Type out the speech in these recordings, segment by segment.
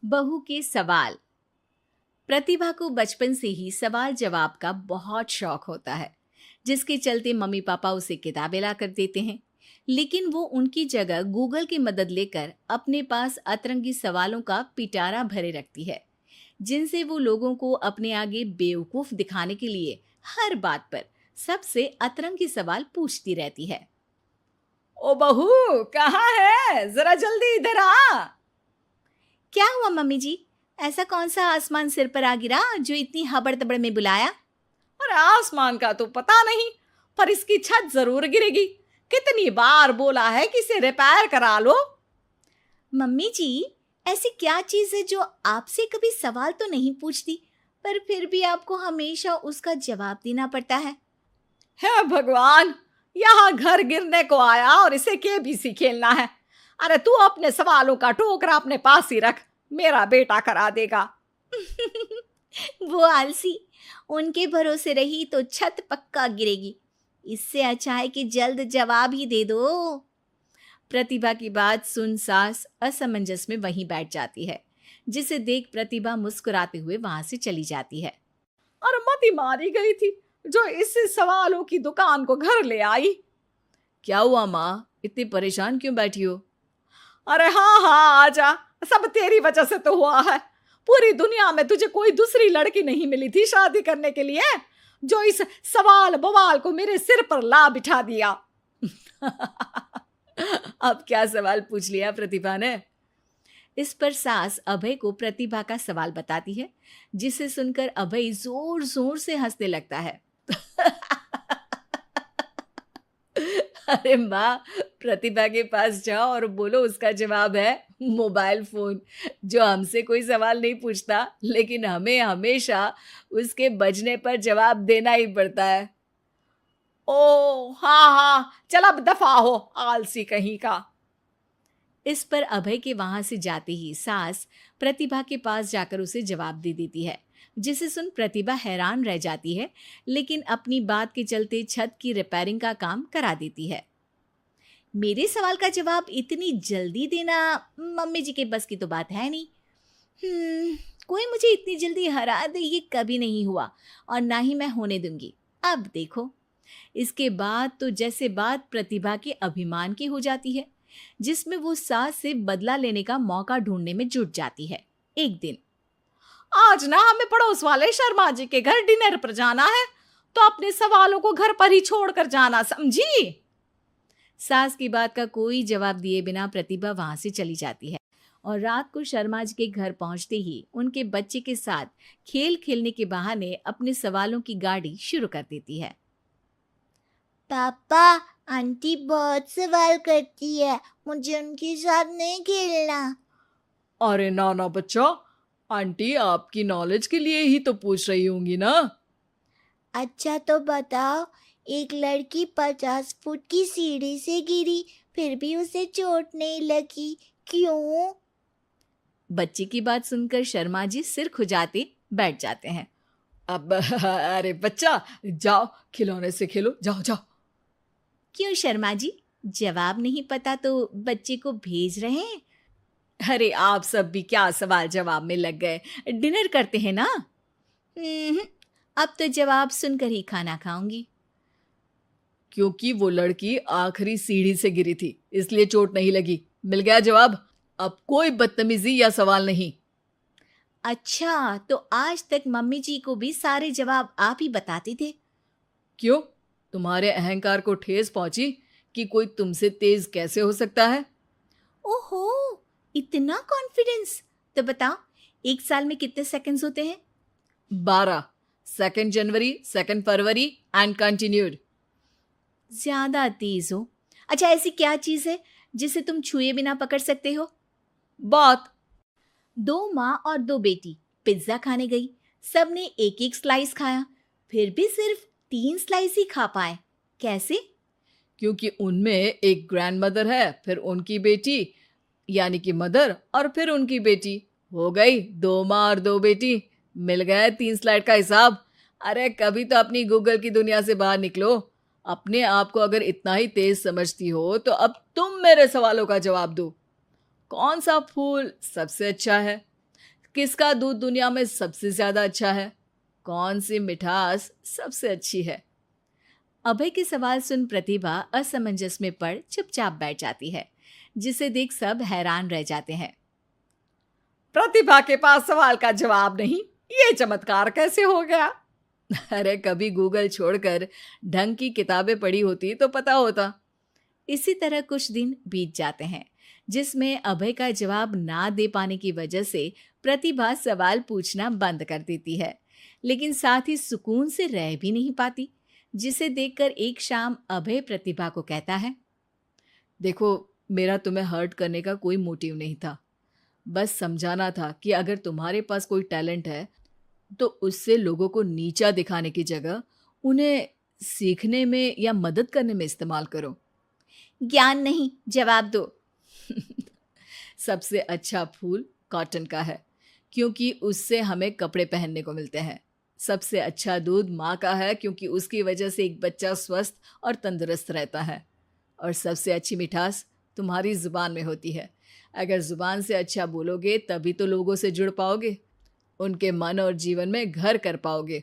बहू के सवाल। प्रतिभा को बचपन से ही सवाल जवाब का बहुत शौक होता है, जिसके चलते मम्मी पापा उसे किताबें ला कर देते हैं। लेकिन वो उनकी जगह गूगल की मदद लेकर अपने पास अतरंगी सवालों का पिटारा भरे रखती है, जिनसे वो लोगों को अपने आगे बेवकूफ दिखाने के लिए हर बात पर सबसे अतरंगी सवाल पूछती रहती है। ओ बहू, कहाँ है? जरा जल्दी इधर आ। क्या हुआ मम्मी जी? ऐसा कौन सा आसमान सिर पर आ गिरा जो इतनी हबड़ तबड़ में बुलाया? अरे आसमान का तो पता नहीं, पर इसकी छत जरूर गिरेगी। कितनी बार बोला है कि इसे रिपेयर करा लो। मम्मी जी, ऐसी क्या चीज है जो आपसे कभी सवाल तो नहीं पूछती, पर फिर भी आपको हमेशा उसका जवाब देना पड़ता है? हे भगवान, यहाँ घर गिरने को आया और इसे केबीसी खेलना है। अरे तू अपने सवालों का टोकरा अपने पास ही रख, मेरा बेटा करा देगा। वो आलसी, उनके भरोसे रही तो छत पक्का गिरेगी। इससे अच्छा है कि जल्द जवाब ही दे दो। प्रतिभा की बात सुन सास असमंजस में वहीं बैठ जाती है, जिसे देख प्रतिभा मुस्कुराते हुए वहां से चली जाती है। और मती मारी गई थी जो इस सवालों की दुकान को घर ले आई। क्या हुआ माँ, इतनी परेशान क्यों बैठी हो? अरे हाँ हाँ, आजा, सब तेरी वजह से तो हुआ है। पूरी दुनिया में तुझे कोई दूसरी लड़की नहीं मिली थी शादी करने के लिए, जो इस सवाल बवाल को मेरे सिर पर ला बिठा दिया। अब क्या सवाल पूछ लिया प्रतिभा ने? इस पर सास अभय को प्रतिभा का सवाल बताती है, जिसे सुनकर अभय जोर जोर से हंसने लगता है। अरे माँ, प्रतिभा के पास जाओ और बोलो उसका जवाब है मोबाइल फोन, जो हमसे कोई सवाल नहीं पूछता, लेकिन हमें हमेशा उसके बजने पर जवाब देना ही पड़ता है। ओ हाँ हाँ, चल अब दफा हो, आलसी कहीं का। इस पर अभय के वहां से जाते ही सास प्रतिभा के पास जाकर उसे जवाब दे देती है, जिसे सुन प्रतिभा हैरान रह जाती है, लेकिन अपनी बात के चलते छत की रिपेयरिंग का काम करा देती है। मेरे सवाल का जवाब इतनी जल्दी देना मम्मी जी के बस की तो बात है नहीं। कोई मुझे इतनी जल्दी हरा दे ये कभी नहीं हुआ, और ना ही मैं होने दूंगी। अब देखो। इसके बाद तो जैसे बात प्रतिभा के अभिमान की हो जाती है, जिसमें वो सास से बदला लेने का मौका ढूंढने में जुट जाती है। एक दिन, आज ना हमें पड़ोस वाले शर्मा जी के घर डिनर पर जाना है, तो अपने सवालों को घर पर ही छोड़कर जाना, समझी? सास की बात का कोई जवाब दिए बिना प्रतिभा वहां से चली जाती है, और रात को शर्मा जी के घर पहुंचते ही उनके बच्चे के साथ खेल खेलने के बहाने अपने सवालों की गाड़ी शुरू कर देती है। पापा, आंटी बहुत सवाल करती है, मुझे उनके साथ नहीं खेलना। अरे ना ना बच्चा, आंटी आपकी नॉलेज के लिए ही तो पूछ रही होंगी ना। अच्छा तो बताओ, एक लड़की 50 फुट की सीढ़ी से गिरी, फिर भी उसे चोट नहीं लगी, क्यों? बच्चे की बात सुनकर शर्मा जी सिर खुजाते बैठ जाते हैं। अब अरे बच्चा, जाओ खिलौने से खेलो, जाओ जाओ। क्यों शर्मा जी, जवाब नहीं पता तो बच्चे को भेज रहे हैं? अरे आप सब भी क्या सवाल जवाब में लग गए, डिनर करते हैं ना। अब तो जवाब सुनकर ही खाना खाऊंगी। क्योंकि वो लड़की आखिरी सीढ़ी से गिरी थी, इसलिए चोट नहीं लगी। मिल गया जवाब, अब कोई बदतमीजी या सवाल नहीं। अच्छा, तो आज तक मम्मी जी को भी सारे जवाब आप ही बताते थे? क्यों, तुम्हारे अहंकार को ठेस पहुंची कि कोई तुमसे तेज कैसे हो सकता है? ओहो, इतना कॉन्फिडेंस! तो बताओ, एक साल में कितने सेकंड्स होते हैं? 12। 2 जनवरी, 2 फरवरी एंड कंटिन्यूड। ज्यादा तेज हो। अच्छा, ऐसी क्या चीज है जिसे तुम छुए बिना पकड़ सकते हो? बात। 2 माँ और 2 बेटी पिज्जा खाने गई, सबने एक एक स्लाइस खाया, फिर भी सिर्फ 3 स्लाइस ही खा पाए। कैसे? क्योंकि उनमें एक ग्रैंड मदर है, फिर उनकी बेटी यानी कि मदर, और फिर उनकी बेटी। हो गई 2 माँ और 2 बेटी। मिल गया 3 स्लाइड का हिसाब। अरे कभी तो अपनी गूगल की दुनिया से बाहर निकलो। अपने आप को अगर इतना ही तेज समझती हो तो अब तुम मेरे सवालों का जवाब दो। कौन सा फूल सबसे अच्छा है? किसका दूध दुनिया में सबसे ज्यादा अच्छा है? कौन सी मिठास सबसे अच्छी है? अभय के सवाल सुन प्रतिभा असमंजस में पड़ चुपचाप बैठ जाती है, जिसे देख सब हैरान रह जाते हैं। प्रतिभा के पास सवाल का जवाब नहीं, ये चमत्कार कैसे हो गया? अरे कभी गूगल छोड़कर ढंग की किताबें पढ़ी होती तो पता होता। इसी तरह कुछ दिन बीत जाते हैं, जिसमें अभय का जवाब ना दे पाने की वजह से प्रतिभा सवाल पूछना बंद कर देती है, लेकिन साथ ही सुकून से रह भी नहीं पाती, जिसे देखकर एक शाम अभय प्रतिभा को कहता है। देखो, मेरा तुम्हें हर्ट करने का कोई मोटिव नहीं था। बस समझाना था कि अगर तुम्हारे पास कोई टैलेंट है तो उससे लोगों को नीचा दिखाने की जगह उन्हें सीखने में या मदद करने में इस्तेमाल करो। ज्ञान नहीं, जवाब दो। सबसे अच्छा फूल कॉटन का है, क्योंकि उससे हमें कपड़े पहनने को मिलते हैं। सबसे अच्छा दूध माँ का है, क्योंकि उसकी वजह से एक बच्चा स्वस्थ और तंदुरुस्त रहता है। और सबसे अच्छी मिठास तुम्हारी जुबान में होती है। अगर जुबान से अच्छा बोलोगे तभी तो लोगों से जुड़ पाओगे, उनके मन और जीवन में घर कर पाओगे।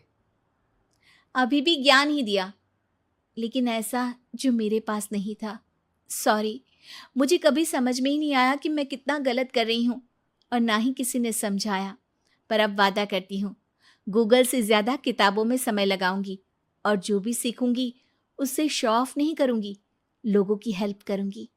अभी भी ज्ञान ही दिया, लेकिन ऐसा जो मेरे पास नहीं था। सॉरी, मुझे कभी समझ में ही नहीं आया कि मैं कितना गलत कर रही हूँ, और ना ही किसी ने समझाया। पर अब वादा करती हूँ, गूगल से ज़्यादा किताबों में समय लगाऊंगी, और जो भी सीखूंगी उससे शो ऑफ नहीं करूंगी, लोगों की हेल्प करूंगी।